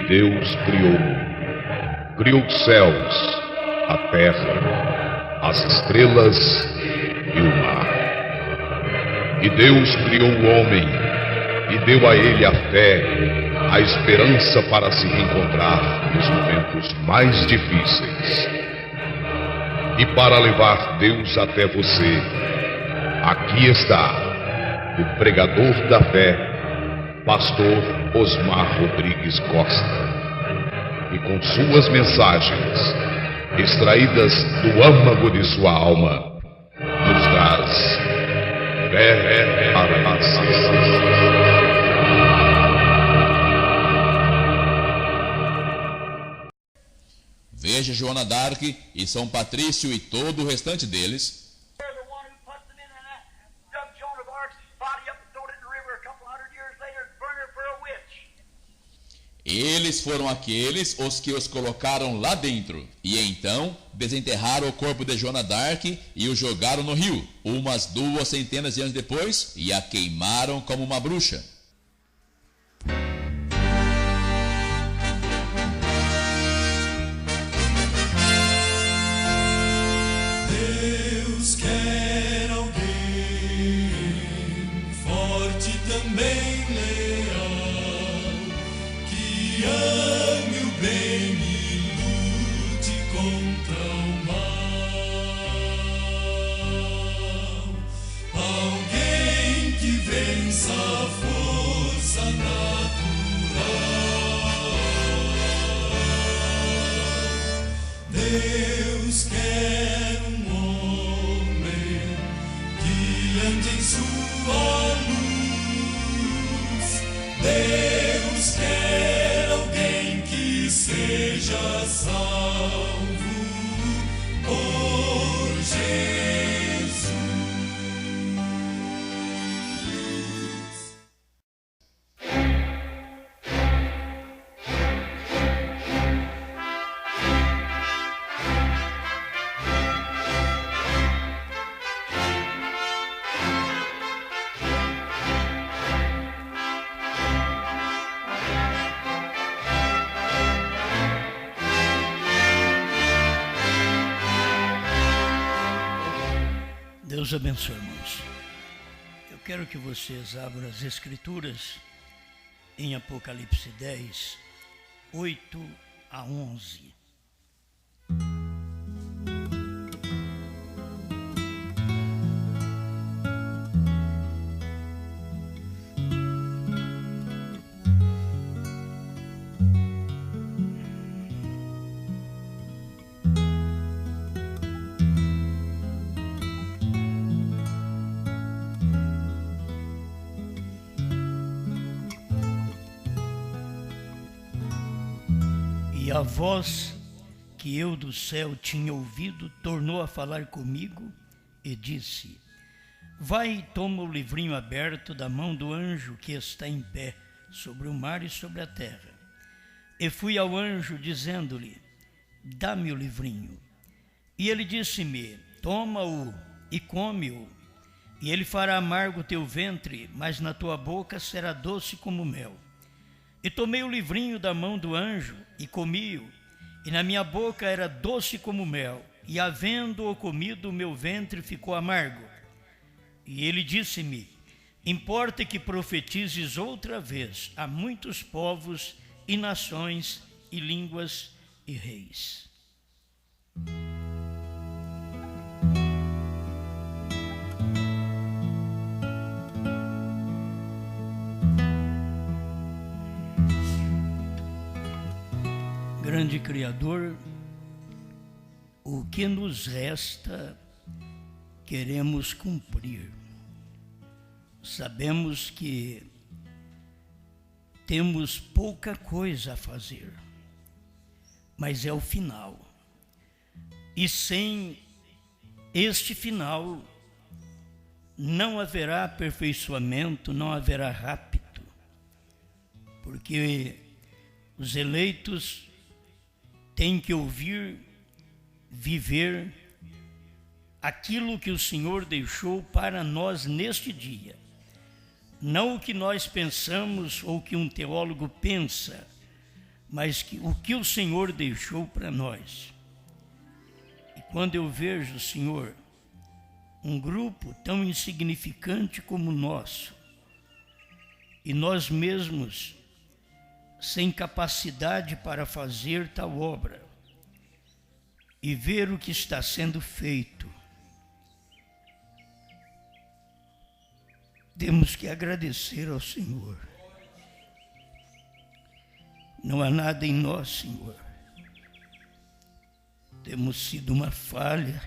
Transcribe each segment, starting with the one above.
Deus criou os céus, a terra, as estrelas e o mar. E Deus criou o homem e deu a ele a fé, a esperança para se reencontrar nos momentos mais difíceis. E para levar Deus até você, aqui está o pregador da fé, Pastor Osmar Rodrigues Costa, e com suas mensagens, extraídas do âmago de sua alma, nos traz fé para a nação. Veja Joana d'Arc e São Patrício e todo o restante deles. Eles foram aqueles os que os colocaram lá dentro, e então desenterraram o corpo de Joana d'Arc e o jogaram no rio, umas 2 centenas de anos depois, e a queimaram como uma bruxa. Deus quer alguém forte também, ame o bem e lute contra o mal. Alguém que vença a força natural. Deus quer um homem que ande em sua luz. Deus quer seja salvo por Jesus. Deus abençoe, irmãos. Eu quero que vocês abram as Escrituras em Apocalipse 10, 8 a 11. E a voz que eu do céu tinha ouvido tornou a falar comigo e disse: vai e toma o livrinho aberto da mão do anjo que está em pé sobre o mar e sobre a terra. E fui ao anjo dizendo-lhe: dá-me o livrinho. E ele disse-me: toma-o e come-o, e ele fará amargo o teu ventre, mas na tua boca será doce como mel. E tomei o livrinho da mão do anjo e comi-o, e na minha boca era doce como mel, e havendo-o comido, o meu ventre ficou amargo. E ele disse-me: importa que profetizes outra vez a muitos povos e nações e línguas e reis. Grande Criador, o que nos resta queremos cumprir. Sabemos que temos pouca coisa a fazer, mas é o final. E sem este final não haverá aperfeiçoamento, não haverá rapto, porque os eleitos têm que ouvir, viver aquilo que o Senhor deixou para nós neste dia. Não o que nós pensamos ou que um teólogo pensa, mas o que o Senhor deixou para nós. E quando eu vejo, Senhor, um grupo tão insignificante como o nosso, e nós mesmos sem capacidade para fazer tal obra, e ver o que está sendo feito, temos que agradecer ao Senhor. Não há nada em nós, Senhor. Temos sido uma falha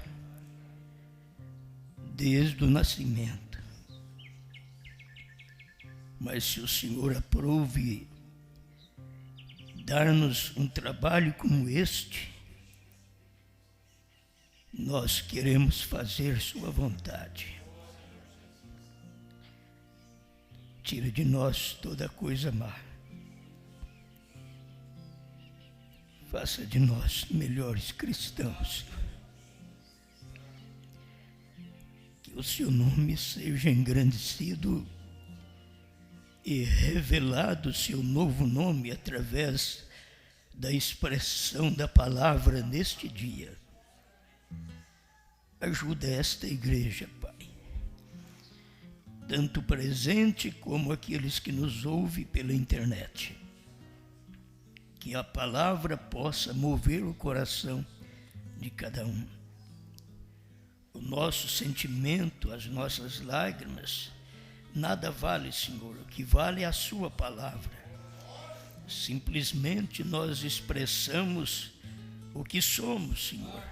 desde o nascimento. Mas se o Senhor aprove dar-nos um trabalho como este, nós queremos fazer sua vontade. Tira de nós toda coisa má. Faça de nós melhores cristãos. Que o seu nome seja engrandecido e revelado o seu novo nome através da expressão da palavra neste dia. Ajuda esta igreja, Pai, tanto presente como aqueles que nos ouvem pela internet. Que a palavra possa mover o coração de cada um. O nosso sentimento, as nossas lágrimas, nada vale, Senhor. O que vale é a sua palavra. Simplesmente nós expressamos o que somos, Senhor.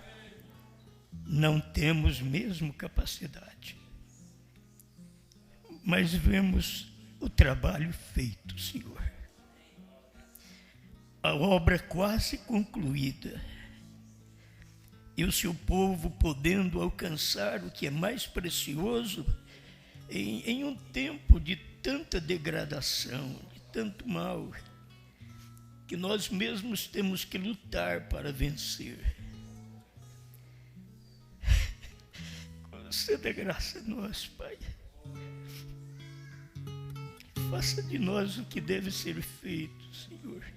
Não temos mesmo capacidade, mas vemos o trabalho feito, Senhor. A obra quase concluída, e o seu povo podendo alcançar o que é mais precioso em um tempo de tanta degradação, de tanto mal, que nós mesmos temos que lutar para vencer. Conceda graça a nós, Pai. Faça de nós o que deve ser feito, Senhor.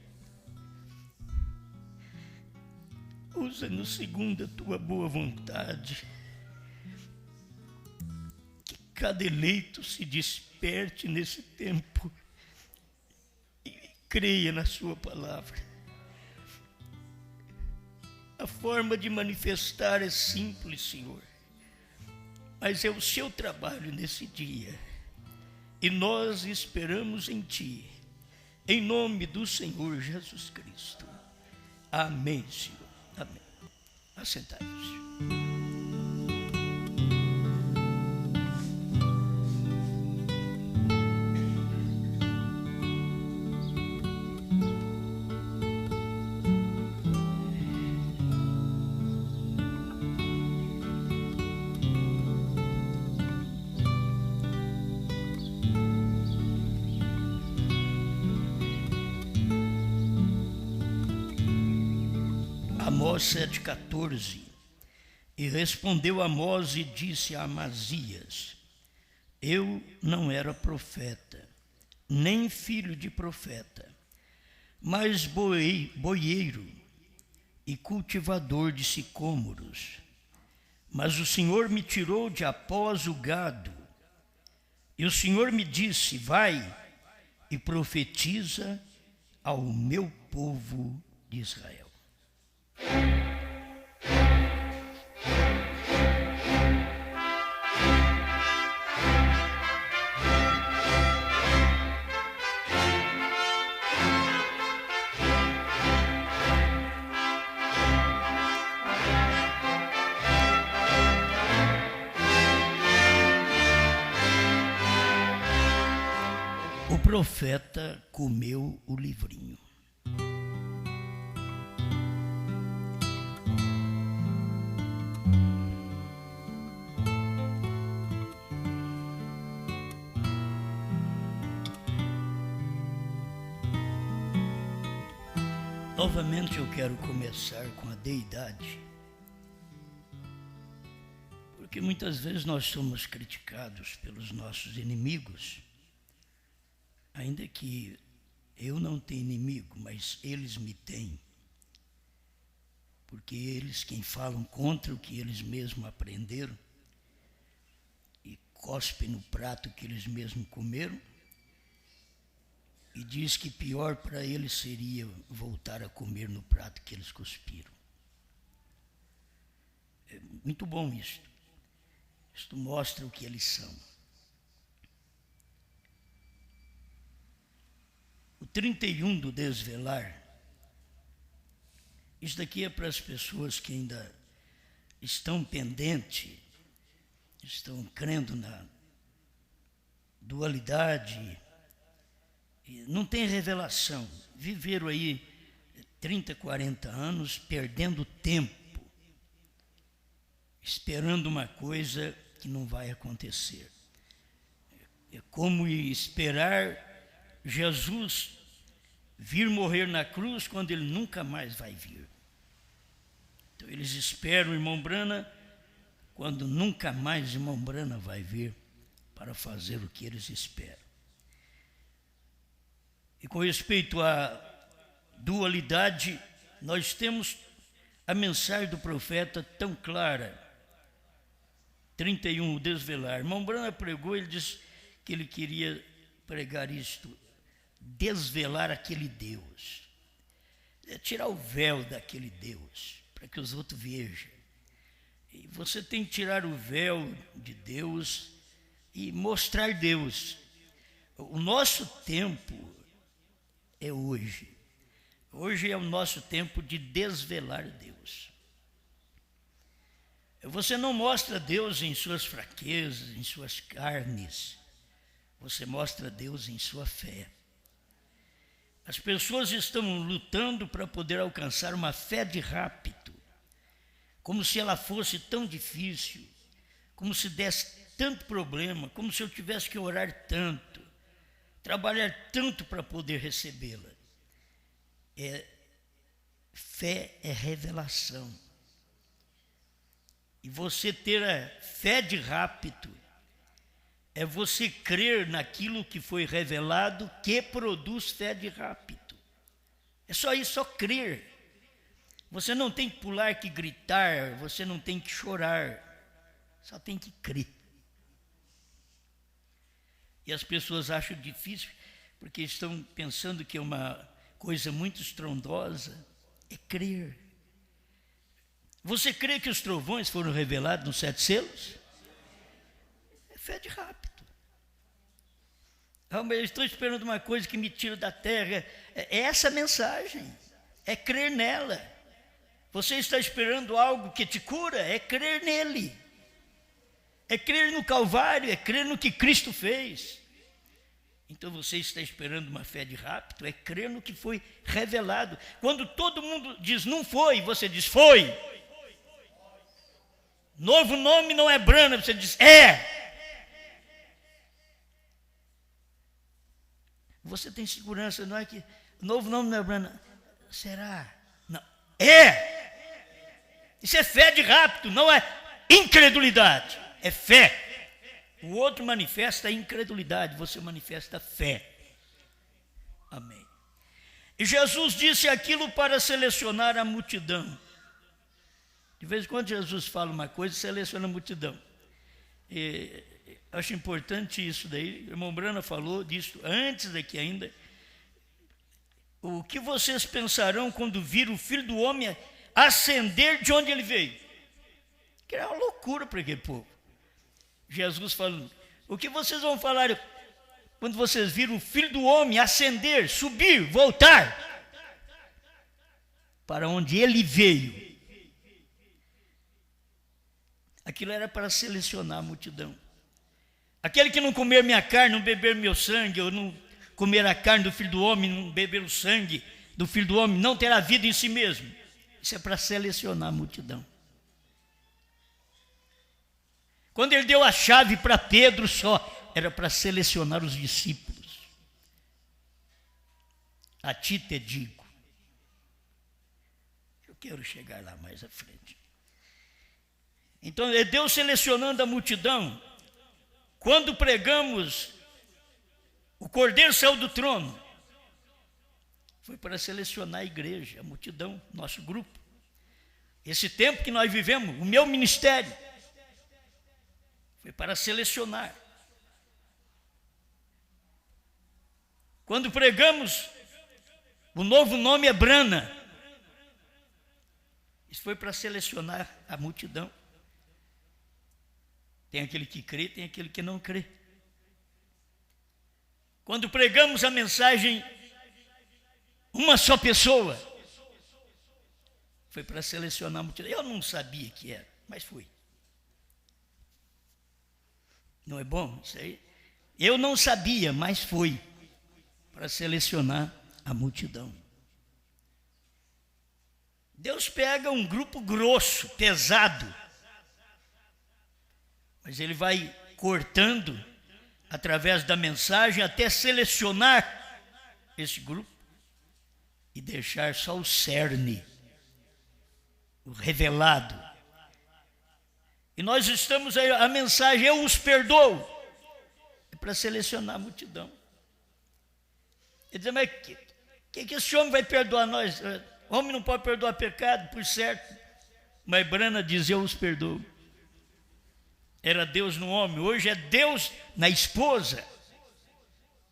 Usa-nos segundo a tua boa vontade. Que cada eleito se desperte nesse tempo e creia na sua palavra. A forma de manifestar é simples, Senhor, mas é o seu trabalho nesse dia. E nós esperamos em Ti, em nome do Senhor Jesus Cristo. Amém, Senhor. Amém. Assentai-vos. Amós 7,14. E respondeu Amós e disse a Amazias: eu não era profeta, nem filho de profeta, mas boieiro e cultivador de sicômoros. Mas o Senhor me tirou de após o gado, e o Senhor me disse: vai e profetiza ao meu povo de Israel. O profeta comeu o livrinho. Novamente eu quero começar com a deidade, porque muitas vezes nós somos criticados pelos nossos inimigos, ainda que Eu não tenho inimigo, mas eles me têm. Porque eles, quem falam contra o que eles mesmos aprenderam, e cospem no prato que eles mesmos comeram, e diz que pior para eles seria voltar a comer no prato que eles cuspiram. É muito bom isto. Isto mostra o que eles são. O 31 do desvelar, isso daqui é para as pessoas que ainda estão pendentes, estão crendo na dualidade, não tem revelação, viveram aí 30, 40 anos perdendo tempo, esperando uma coisa que não vai acontecer. É como esperar Jesus vir morrer na cruz quando ele nunca mais vai vir. Então eles esperam o irmão Brana quando nunca mais o irmão Brana vai vir para fazer o que eles esperam. E com respeito à dualidade, nós temos a mensagem do profeta tão clara. 31, o desvelar. Irmão Brana pregou, ele disse que ele queria pregar isto, desvelar aquele Deus. É tirar o véu daquele Deus, para que os outros vejam. E você tem que tirar o véu de Deus e mostrar Deus. O nosso tempo é hoje. Hoje é o nosso tempo de desvelar Deus. Você não mostra Deus em suas fraquezas, em suas carnes. Você mostra Deus em sua fé. As pessoas estão lutando para poder alcançar uma fé de rápido, como se ela fosse tão difícil, como se desse tanto problema, como se eu tivesse que orar tanto, trabalhar tanto para poder recebê-la. Fé é revelação. E você ter a fé de rápido é você crer naquilo que foi revelado que produz fé de rápido. É só isso, só crer. Você não tem que pular, que gritar, você não tem que chorar, só tem que crer. E as pessoas acham difícil, porque estão pensando que é uma coisa muito estrondosa, é crer. Você crê que os trovões foram revelados nos 7 selos? É fé de rápido. Eu estou esperando uma coisa que me tira da terra. É essa mensagem, é crer nela. Você está esperando algo que te cura? É crer nele. É crer no Calvário, é crer no que Cristo fez. Então você está esperando uma fé de rápido, é crer no que foi revelado. Quando todo mundo diz não foi, você diz foi. Novo nome não é Brana, você diz é. Você tem segurança, não é que novo nome não é Brana. Será? Não. É. Isso é fé de rápido, não é incredulidade, é fé. O outro manifesta a incredulidade, você manifesta a fé. Amém. E Jesus disse aquilo para selecionar a multidão. De vez em quando Jesus fala uma coisa e seleciona a multidão. E acho importante isso daí. O irmão Brana falou disso antes daqui ainda. O que vocês pensarão quando viram o Filho do Homem ascender de onde ele veio? Que era uma loucura para aquele povo. Jesus falando, o que vocês vão falar quando vocês viram o Filho do Homem ascender, subir, voltar para onde ele veio? Aquilo era para selecionar a multidão. Aquele que não comer minha carne, não beber meu sangue, ou não comer a carne do Filho do Homem, não beber o sangue do Filho do Homem, não terá vida em si mesmo. Isso é para selecionar a multidão. Quando ele deu a chave para Pedro só, era para selecionar os discípulos. A ti te digo. Eu quero chegar lá mais à frente. Então, é Deus selecionando a multidão. Quando pregamos, o Cordeiro saiu do trono. foi para selecionar a igreja, a multidão, nosso grupo. Esse tempo que nós vivemos, o meu ministério, foi para selecionar. Quando pregamos, o novo nome é Brana. Isso foi para selecionar a multidão. Tem aquele que crê, tem aquele que não crê. Quando pregamos a mensagem, uma só pessoa, foi para selecionar a multidão. Eu não sabia que era, mas fui. Não é bom isso aí? Eu não sabia, mas fui para selecionar a multidão. Deus pega um grupo grosso, pesado, mas Ele vai cortando através da mensagem até selecionar esse grupo e deixar só o cerne, o revelado. E nós estamos aí, a mensagem, eu os perdoo, é para selecionar a multidão. Ele diz, mas que esse homem vai perdoar nós? O homem não pode perdoar pecado, por certo. Mas Brana diz, eu os perdoo. Era Deus no homem, hoje é Deus na esposa.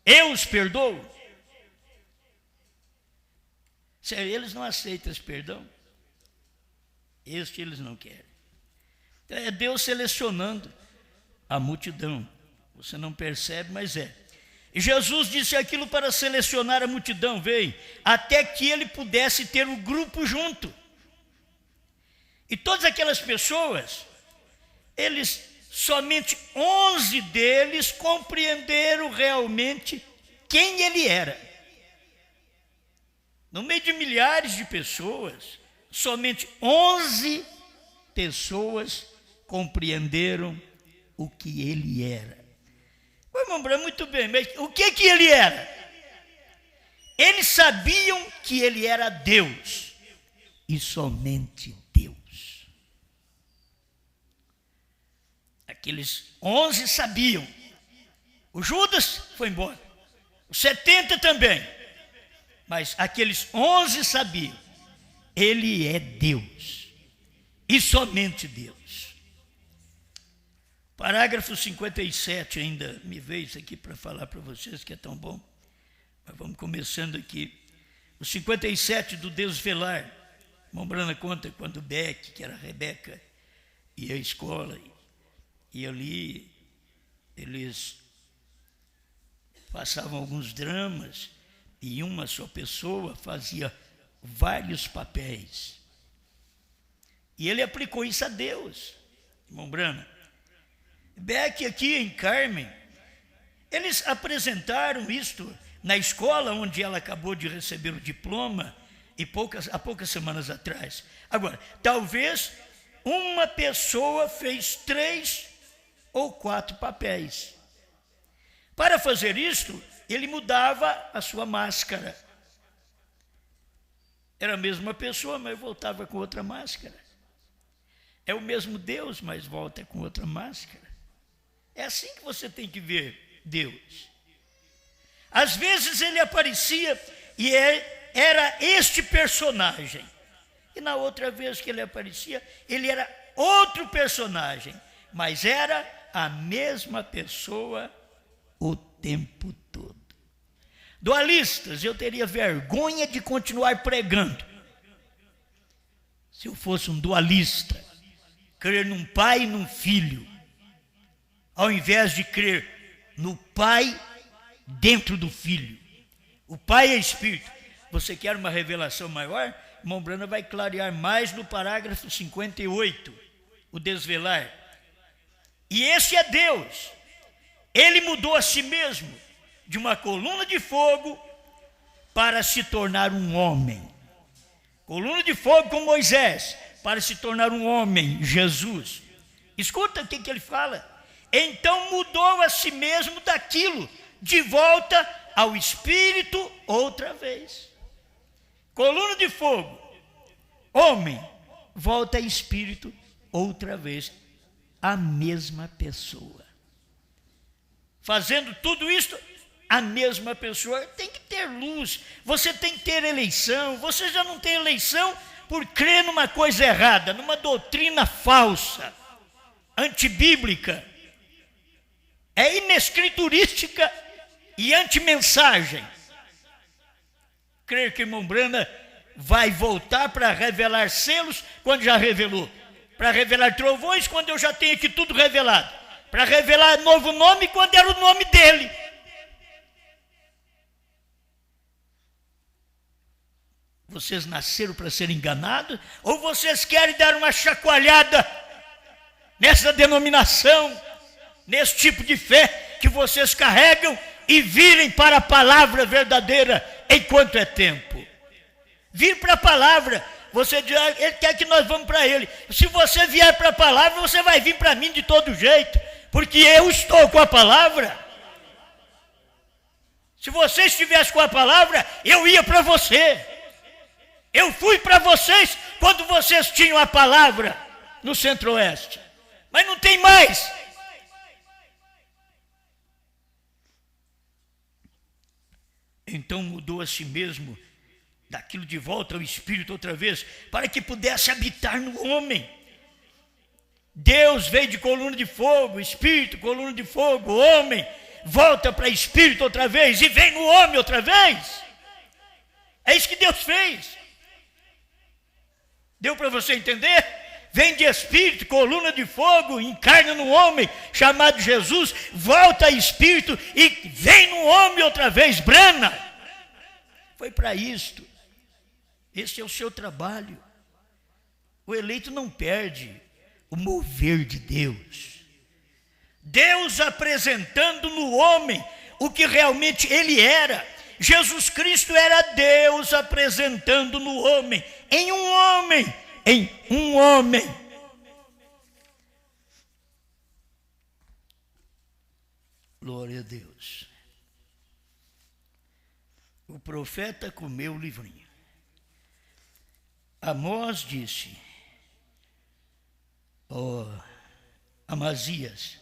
Eu os perdoo. Eles não aceitam esse perdão. Este eles não querem. Então é Deus selecionando a multidão. Você não percebe, mas é. E Jesus disse aquilo para selecionar a multidão, veio, até que ele pudesse ter o grupo junto. E todas aquelas pessoas, somente 11 deles compreenderam realmente quem ele era. No meio de milhares de pessoas, somente 11 pessoas compreenderam o que ele era. Irmão Branco, muito bem, mas o que ele era? Eles sabiam que ele era Deus, e somente Deus. Aqueles 11 sabiam. O Judas foi embora, os 70 também, mas aqueles 11 sabiam, ele é Deus, e somente Deus. Parágrafo 57 ainda me veio isso aqui para falar para vocês, que é tão bom. Mas vamos começando aqui. O 57 do Desvelar. Mombrana conta quando Beck, que era a Rebeca, ia à escola, e ali eles passavam alguns dramas, e uma só pessoa fazia vários papéis. E ele aplicou isso a Deus, Mombrana. Beck aqui em Carmen, eles apresentaram isto na escola onde ela acabou de receber o diploma há poucas semanas atrás. Agora, talvez uma pessoa fez 3 ou 4 papéis. Para fazer isto, ele mudava a sua máscara. Era a mesma pessoa, mas voltava com outra máscara. É o mesmo Deus, mas volta com outra máscara. É assim que você tem que ver Deus. Às vezes ele aparecia e era este personagem. E na outra vez que ele aparecia, ele era outro personagem. Mas era a mesma pessoa o tempo todo. Dualistas, eu teria vergonha de continuar pregando. Se eu fosse um dualista, crer num pai e num filho, ao invés de crer no Pai dentro do Filho. O Pai é Espírito. Você quer uma revelação maior? Irmão Brana vai clarear mais no parágrafo 58, o Desvelar. E esse é Deus. Ele mudou a si mesmo de uma coluna de fogo para se tornar um homem. Coluna de fogo com Moisés, para se tornar um homem, Jesus. Escuta o que ele fala. Então mudou a si mesmo daquilo, de volta ao Espírito outra vez. Coluna de fogo, homem, volta a Espírito outra vez, a mesma pessoa. Fazendo tudo isto a mesma pessoa. Tem que ter luz, você tem que ter eleição. Você já não tem eleição por crer numa coisa errada, numa doutrina falsa, antibíblica, é inescriturística e antimensagem. Crer que irmão Brana vai voltar para revelar selos quando já revelou, para revelar trovões quando eu já tenho aqui tudo revelado, para revelar novo nome quando era o nome dele. Vocês nasceram para ser enganados? Ou vocês querem dar uma chacoalhada nessa denominação, nesse tipo de fé que vocês carregam e virem para a palavra verdadeira enquanto é tempo? Vir para a palavra. Você diz, ele quer que nós vamos para ele. Se você vier para a palavra, você vai vir para mim de todo jeito, porque eu estou com a palavra. Se você estivesse com a palavra, eu ia para você. Eu fui para vocês quando vocês tinham a palavra no Centro-Oeste, mas não tem mais. Então mudou a si mesmo, daquilo de volta ao Espírito outra vez, para que pudesse habitar no homem. Deus veio de coluna de fogo, Espírito, coluna de fogo, homem, volta para Espírito outra vez e vem no homem outra vez. É isso que Deus fez. Deu para você entender? Vem de Espírito, coluna de fogo, encarna no homem, chamado Jesus, volta a Espírito e vem no homem outra vez, Brana. Foi para isto. Esse é o seu trabalho. O eleito não perde o mover de Deus. Deus apresentando no homem o que realmente ele era. Jesus Cristo era Deus apresentando no homem, em um homem. Glória a Deus. O profeta comeu o livrinho. Amós disse, Amazias,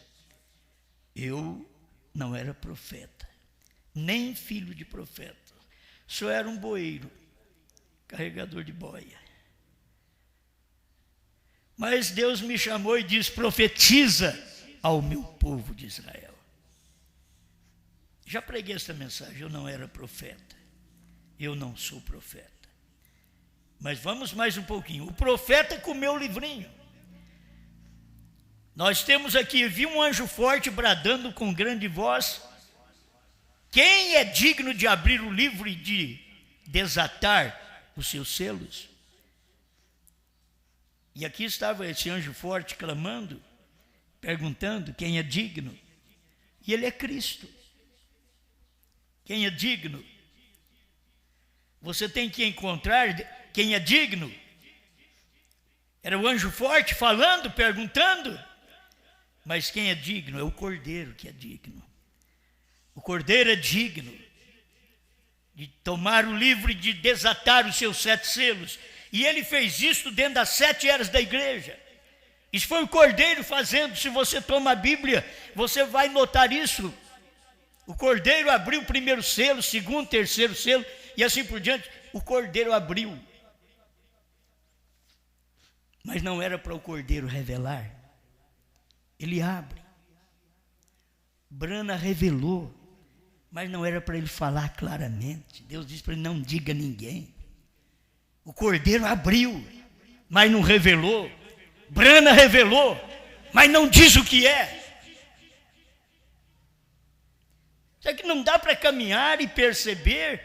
eu não era profeta, nem filho de profeta, só era um boeiro, carregador de boia. Mas Deus me chamou e disse, profetiza ao meu povo de Israel. Já preguei essa mensagem, eu não era profeta, eu não sou profeta. Mas vamos mais um pouquinho. O profeta comeu o livrinho. Nós temos aqui, vi um anjo forte bradando com grande voz, quem é digno de abrir o livro e de desatar os seus selos? E aqui estava esse anjo forte clamando, perguntando quem é digno. E ele é Cristo. Quem é digno? Você tem que encontrar quem é digno. Era o anjo forte falando, perguntando. Mas quem é digno? É o Cordeiro que é digno. O Cordeiro é digno de tomar o livro e de desatar os seus 7 selos. E ele fez isso dentro das 7 eras da igreja. Isso foi o Cordeiro fazendo. Se você toma a Bíblia, você vai notar isso. O Cordeiro abriu o primeiro selo, segundo, terceiro selo, e assim por diante. O Cordeiro abriu. Mas não era para o Cordeiro revelar. Ele abre. Brana revelou, mas não era para ele falar claramente. Deus disse para ele, não diga a ninguém. O Cordeiro abriu, mas não revelou. Brana revelou, mas não diz o que é. Só que não dá para caminhar e perceber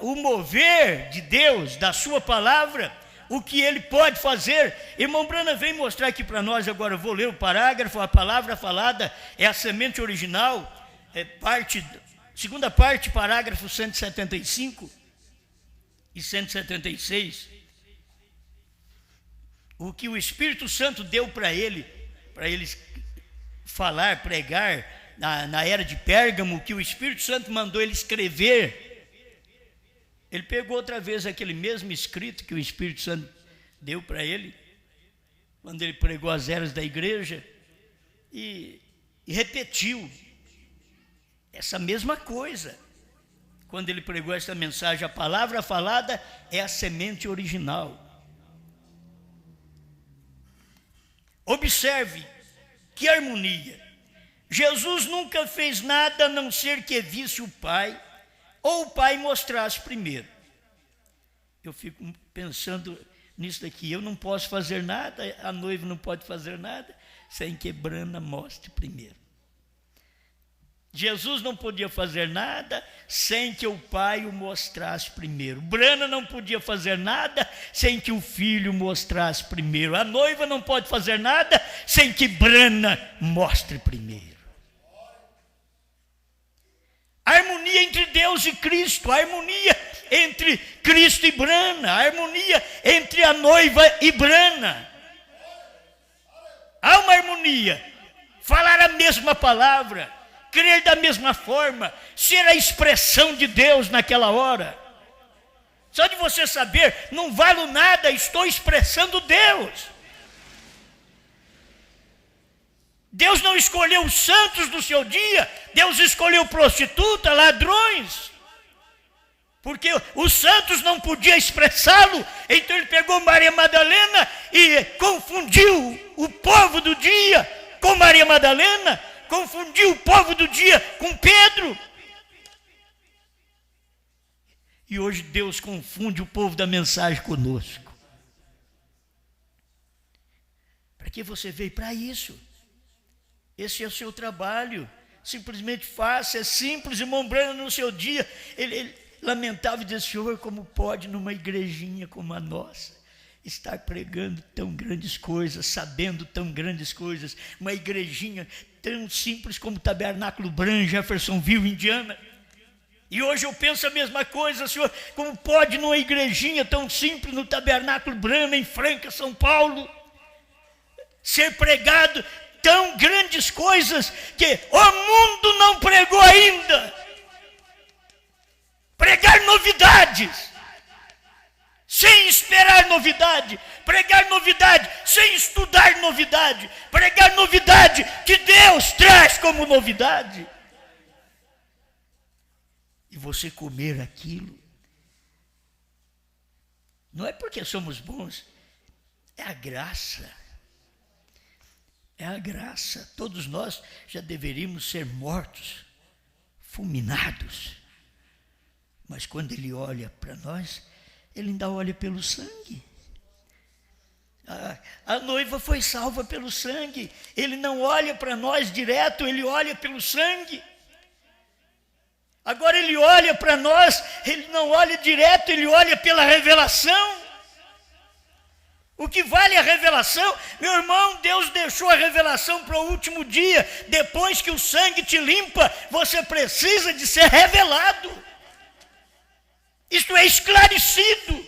o mover de Deus, da sua palavra, o que ele pode fazer. Irmão Brana vem mostrar aqui para nós agora, eu vou ler o parágrafo, a palavra falada é a semente original, segunda parte, parágrafo 175 e 176. O que o Espírito Santo deu para eles falar, pregar, na era de Pérgamo, que o Espírito Santo mandou ele escrever. Ele pegou outra vez aquele mesmo escrito que o Espírito Santo deu para ele, quando ele pregou as eras da igreja, e repetiu. essa mesma coisa. Quando ele pregou essa mensagem, a palavra falada é a semente original. Observe que harmonia. Jesus nunca fez nada a não ser que visse o Pai, ou o Pai mostrasse primeiro. Eu fico pensando nisso daqui. Eu não posso fazer nada, a noiva não pode fazer nada, sem que Brana mostre primeiro. Jesus não podia fazer nada sem que o Pai o mostrasse primeiro. Brana não podia fazer nada sem que o Filho mostrasse primeiro. A noiva não pode fazer nada sem que Brana mostre primeiro. A harmonia entre Deus e Cristo, a harmonia entre Cristo e Brana, a harmonia entre a noiva e Brana. Há uma harmonia, falar a mesma palavra, crer da mesma forma, ser a expressão de Deus naquela hora. Só de você saber, não valo nada, estou expressando Deus. Deus não escolheu os santos do seu dia, Deus escolheu prostitutas, ladrões. Porque os santos não podiam expressá-lo, então ele pegou Maria Madalena e confundiu o povo do dia com Maria Madalena, confundiu o povo do dia com Pedro. E hoje Deus confunde o povo da mensagem conosco. Para que você veio? Para isso. Esse é o seu trabalho. Simplesmente faça, é simples. Irmão Brana, no seu dia, ele lamentava e dizia: Senhor, como pode numa igrejinha como a nossa estar pregando tão grandes coisas, sabendo tão grandes coisas, uma igrejinha tão simples como o Tabernáculo Branco, Jeffersonville, Indiana. E hoje eu penso a mesma coisa, Senhor, como pode numa igrejinha tão simples no Tabernáculo Branco, em Franca, São Paulo, ser pregado tão grandes coisas que o mundo não pregou ainda. Pregar novidades, sem esperar novidade, pregar novidade, sem estudar novidade, pregar novidade que Deus traz como novidade. E você comer aquilo, não é porque somos bons, é a graça. É a graça. Todos nós já deveríamos ser mortos, fulminados. Mas quando Ele olha para nós, Ele ainda olha pelo sangue. A noiva foi salva pelo sangue. Ele não olha para nós direto, Ele olha pelo sangue. Agora Ele olha para nós, Ele não olha direto, Ele olha pela revelação. O que vale a revelação? Meu irmão, Deus deixou a revelação para o último dia. Depois que o sangue te limpa, você precisa de ser revelado. Isto é esclarecido.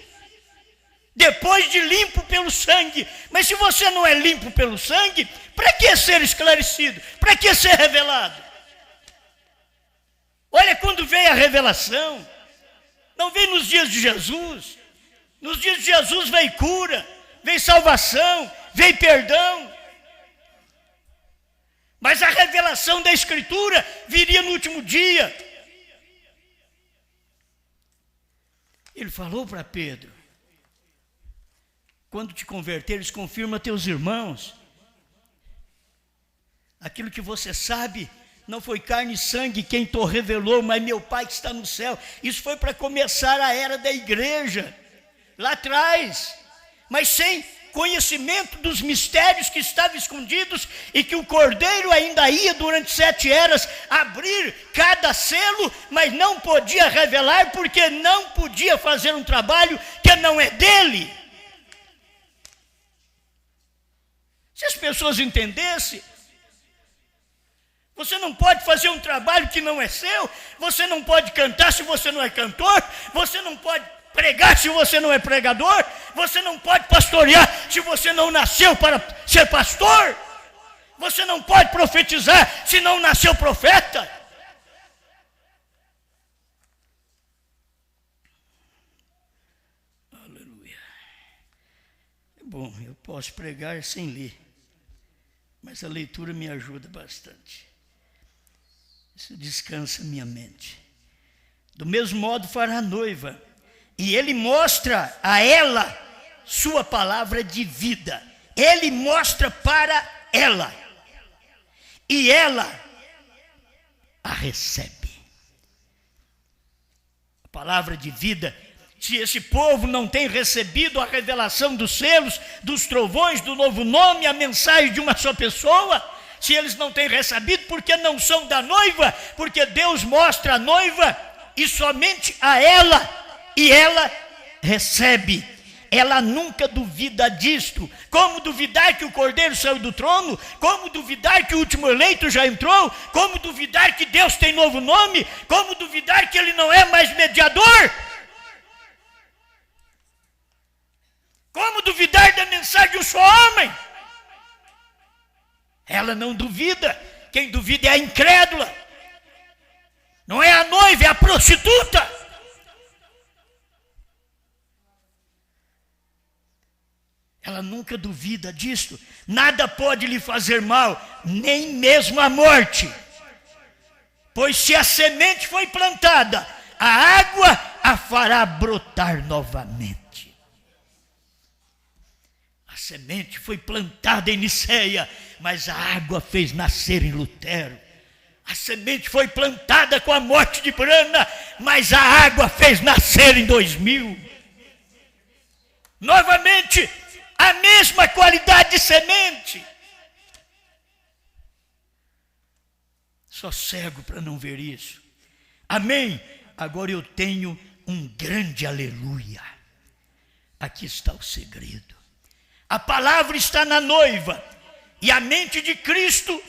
Depois de limpo pelo sangue. Mas se você não é limpo pelo sangue, para que ser esclarecido? Para que ser revelado? Olha quando veio a revelação. Não veio nos dias de Jesus. Nos dias de Jesus veio cura, veio salvação, veio perdão. Mas a revelação da Escritura viria no último dia. Ele falou para Pedro: quando te converteres, confirma teus irmãos. Aquilo que você sabe, não foi carne e sangue quem te revelou, mas meu Pai que está no céu. Isso foi para começar a era da igreja, lá atrás. Mas sem conhecimento dos mistérios que estavam escondidos e que o Cordeiro ainda ia durante 7 eras abrir cada selo, mas não podia revelar porque não podia fazer um trabalho que não é dele. Se as pessoas entendessem, você não pode fazer um trabalho que não é seu, você não pode cantar se você não é cantor, você não pode pregar se você não é pregador, você não pode pastorear se você não nasceu para ser pastor, você não pode profetizar se não nasceu profeta. Aleluia. É bom, eu posso pregar sem ler, mas a leitura me ajuda bastante. Isso descansa minha mente. Do mesmo modo fará a noiva. E ele mostra a ela sua palavra de vida. Ele mostra para ela. E ela a recebe. A palavra de vida. Se esse povo não tem recebido a revelação dos selos, dos trovões, do novo nome, a mensagem de uma só pessoa, se eles não têm recebido, porque não são da noiva, porque Deus mostra a noiva e somente a ela, e ela recebe. Ela nunca duvida disto. Como duvidar que o Cordeiro saiu do trono? Como duvidar que o último eleito já entrou? Como duvidar que Deus tem novo nome? Como duvidar que Ele não é mais mediador? Como duvidar da mensagem de um só homem? Ela não duvida. Quem duvida é a incrédula. Não é a noiva, é a prostituta. Ela nunca duvida disso. Nada pode lhe fazer mal, nem mesmo a morte. Pois se a semente foi plantada, a água a fará brotar novamente. A semente foi plantada em Niceia, mas a água fez nascer em Lutero. A semente foi plantada com a morte de Brana, mas a água fez nascer em 2000. Novamente, a mesma qualidade de semente. Só cego para não ver isso. Amém? Agora eu tenho um grande aleluia. Aqui está o segredo. A palavra está na noiva e a mente de Cristo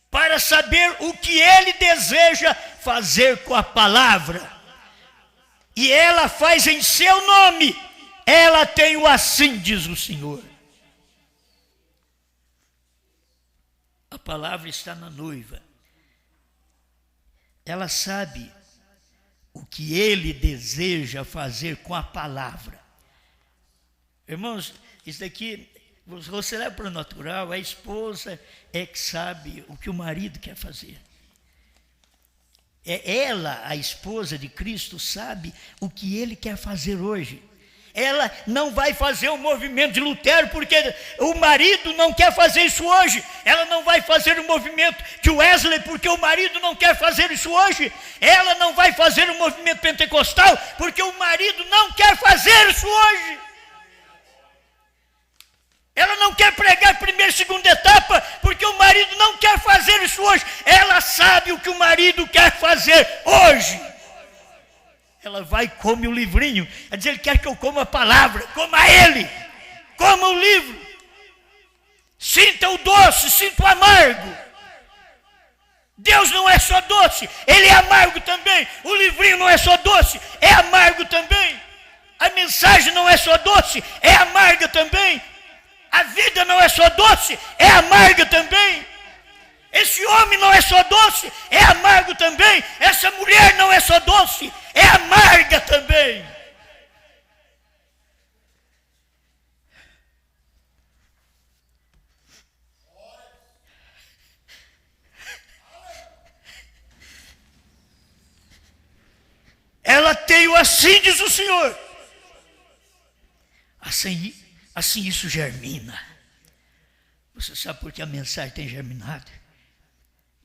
para saber o que Ele deseja fazer com a palavra. E ela faz em seu nome. Ela tem o assim diz o Senhor. A palavra está na noiva. Ela sabe o que Ele deseja fazer com a palavra. Irmãos, isso daqui, você leva para o natural, a esposa é que sabe o que o marido quer fazer. Ela, a esposa de Cristo, sabe o que Ele quer fazer hoje. Ela não vai fazer o movimento de Lutero, porque o marido não quer fazer isso hoje. Ela não vai fazer o movimento de Wesley, porque o marido não quer fazer isso hoje. Ela não vai fazer o movimento pentecostal, porque o marido não quer fazer isso hoje. Ela não quer pregar primeira e segunda etapa, porque o marido não quer fazer isso hoje. Ela sabe o que o marido quer fazer hoje. Ela vai e come o livrinho. Quer dizer, Ele quer que eu coma a palavra, coma Ele, coma o livro. Sinta o doce, sinta o amargo. Deus não é só doce, Ele é amargo também. O livrinho não é só doce, é amargo também. A mensagem não é só doce, é amarga também. A vida não é só doce, é amarga também. Esse homem não é só doce, é amargo também. Essa mulher não é só doce, é amarga também. Ela tem o assim diz o Senhor. Assim isso germina. Você sabe por que a mensagem tem germinado?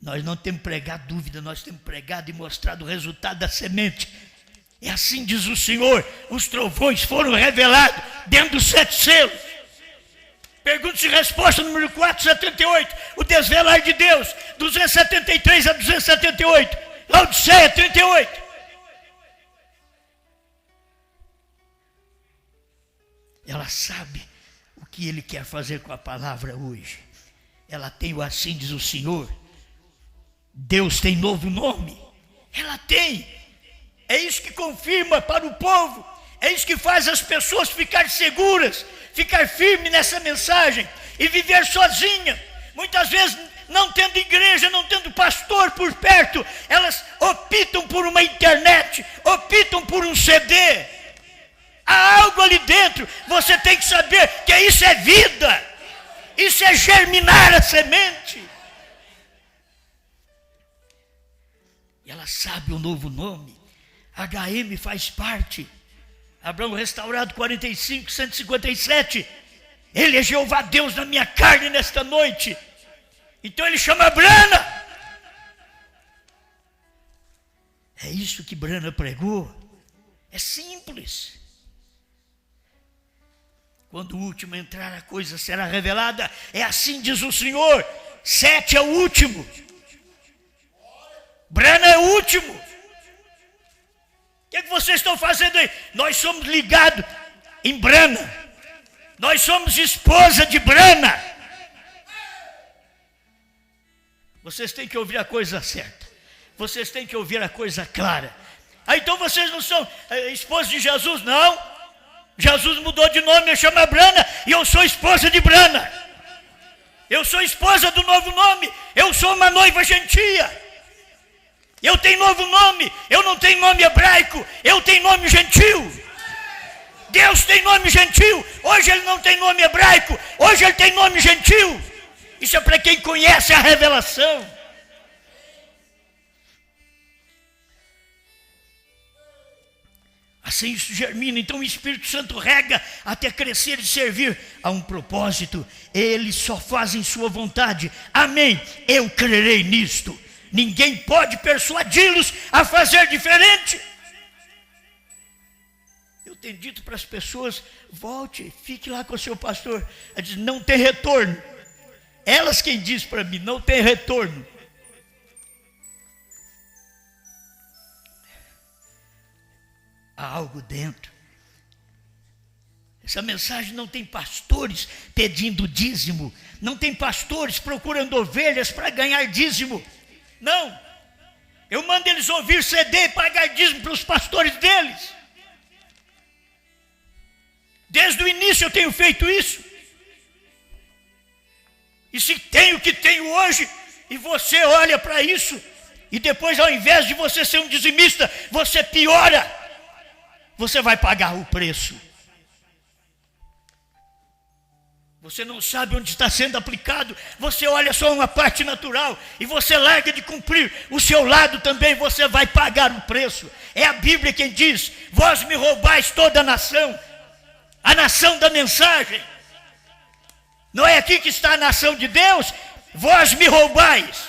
Nós não temos pregado dúvida, nós temos pregado e mostrado o resultado da semente. É assim diz o Senhor, os trovões foram revelados dentro dos 7 selos. Pergunta e resposta número 478, o desvelar de Deus, 273 a 278, Laodiceia 38. Ela sabe o que Ele quer fazer com a palavra hoje. Ela tem o assim diz o Senhor. Deus tem novo nome. Ela tem. É isso que confirma para o povo. É isso que faz as pessoas ficar seguras, ficar firmes nessa mensagem e viver sozinha. Muitas vezes não tendo igreja, não tendo pastor por perto, elas optam por uma internet, optam por um CD. Há algo ali dentro. Você tem que saber que isso é vida. Isso é germinar a semente. ela sabe o novo nome. HM faz parte. Abraão restaurado 45, 157. Ele é Jeová Deus na minha carne nesta noite. Então ele chama Brana. É isso que Brana pregou. É simples. Quando o último entrar, a coisa será revelada. É assim diz o Senhor. 7 é o último. Brana é o último. O que vocês estão fazendo aí? Nós somos ligados em Brana. Nós somos esposa de Brana. Vocês têm que ouvir a coisa certa. Vocês têm que ouvir a coisa clara. Então vocês não são esposa de Jesus? Não. Jesus mudou de nome, eu chamo Brana e eu sou esposa de Brana. Eu sou esposa do novo nome. Eu sou uma noiva gentia. Eu tenho novo nome. Eu não tenho nome hebraico. Eu tenho nome gentil. Deus tem nome gentil. Hoje ele não tem nome hebraico. Hoje ele tem nome gentil. Isso é para quem conhece a revelação. Assim isso germina. Então o Espírito Santo rega até crescer e servir a um propósito. Eles só fazem sua vontade. Amém. Eu crerei nisto. Ninguém pode persuadi-los a fazer diferente. Eu tenho dito para as pessoas: volte, fique lá com o seu pastor. Ela diz: não tem retorno. Elas quem diz para mim: não tem retorno. Há algo dentro. Essa mensagem não tem pastores pedindo dízimo. Não tem pastores procurando ovelhas para ganhar dízimo. Não. Eu mando eles ouvir CD e pagar dízimo para os pastores deles. Desde o início eu tenho feito isso. E se tenho o que tenho hoje, e você olha para isso, e depois ao invés de você ser um dizimista, você piora, você vai pagar o preço. Você não sabe onde está sendo aplicado, você olha só uma parte natural, e você larga de cumprir o seu lado também, você vai pagar o preço. É a Bíblia quem diz: vós me roubais toda a nação da mensagem. Não é aqui que está a nação de Deus? Vós me roubais.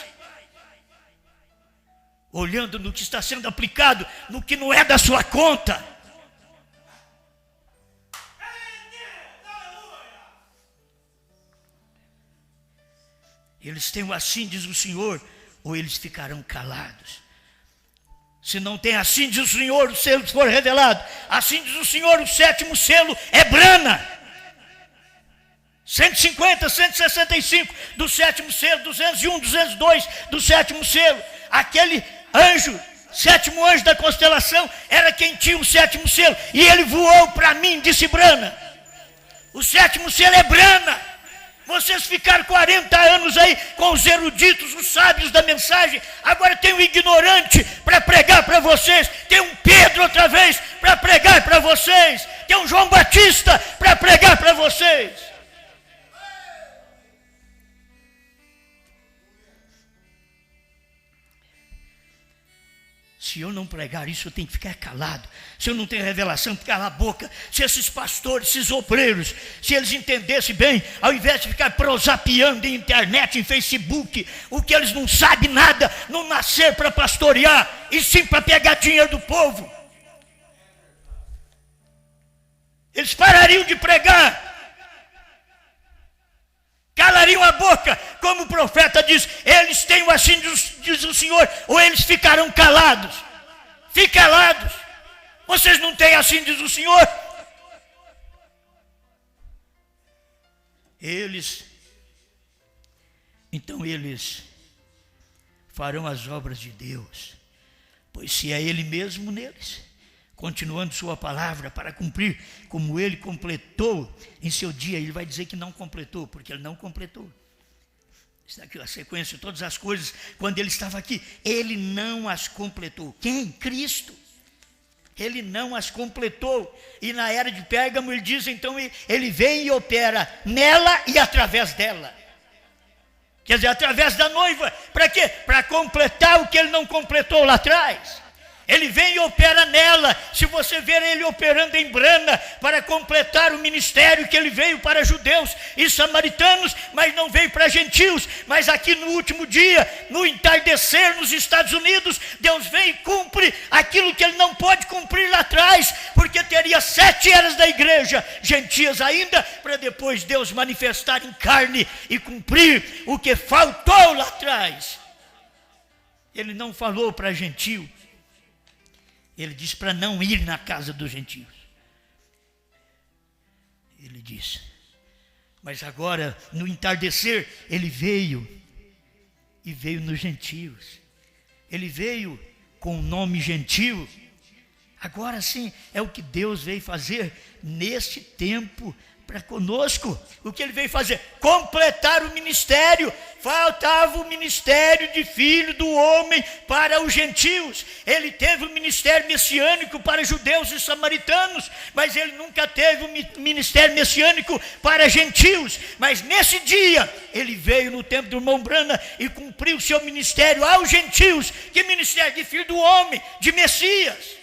Olhando no que está sendo aplicado, no que não é da sua conta. Eles têm o assim diz o Senhor, ou eles ficarão calados. Se não tem assim diz o Senhor, o selo for revelado. Assim diz o Senhor, o 7º selo é Brana. 150, 165 do 7º selo, 201, 202 do 7º selo. Aquele anjo, 7º anjo da constelação, era quem tinha o 7º selo. E ele voou para mim, disse Brana. O 7º selo é Brana. Vocês ficaram 40 anos aí com os eruditos, os sábios da mensagem. Agora tem um ignorante para pregar para vocês. Tem um Pedro outra vez para pregar para vocês. Tem um João Batista para pregar para vocês. Se eu não pregar isso, eu tenho que ficar calado. Se eu não tenho revelação, calar a boca. Se esses pastores, esses obreiros, se eles entendessem bem, ao invés de ficar prosapiando em internet, em Facebook, o que eles não sabem nada, não nascer para pastorear, e sim para pegar dinheiro do povo. Eles parariam de pregar. Calariam a boca, como o profeta diz: eles têm o assim diz o Senhor, ou eles ficarão calados. Fiquem calados. Vocês não têm assim diz o Senhor? Então eles farão as obras de Deus, pois se é Ele mesmo neles, continuando sua palavra para cumprir, como ele completou em seu dia. Ele vai dizer que não completou, porque ele não completou. Está aqui a sequência de todas as coisas. Quando ele estava aqui, ele não as completou. Quem? Cristo. Ele não as completou. E na era de Pérgamo ele diz, então ele vem e opera nela e através dela. Quer dizer, através da noiva. Para quê? Para completar o que ele não completou lá atrás. Ele vem e opera nela. Se você ver ele operando em Brana, para completar o ministério que ele veio para judeus e samaritanos, mas não veio para gentios. Mas aqui no último dia, no entardecer nos Estados Unidos, Deus vem e cumpre aquilo que ele não pode cumprir lá atrás, porque teria 7 eras da igreja, gentias ainda, para depois Deus manifestar em carne e cumprir o que faltou lá atrás. Ele não falou para gentio. Ele disse para não ir na casa dos gentios. Ele disse. Mas agora, no entardecer, ele veio. E veio nos gentios. Ele veio com o nome gentio. Agora sim, é o que Deus veio fazer neste tempo para conosco. O que ele veio fazer? Completar o ministério. Faltava o ministério de filho do homem para os gentios. Ele teve o ministério messiânico para judeus e samaritanos, mas ele nunca teve o ministério messiânico para gentios. Mas nesse dia, ele veio no tempo do irmão Brana e cumpriu o seu ministério aos gentios. Que ministério? De filho do homem, de Messias.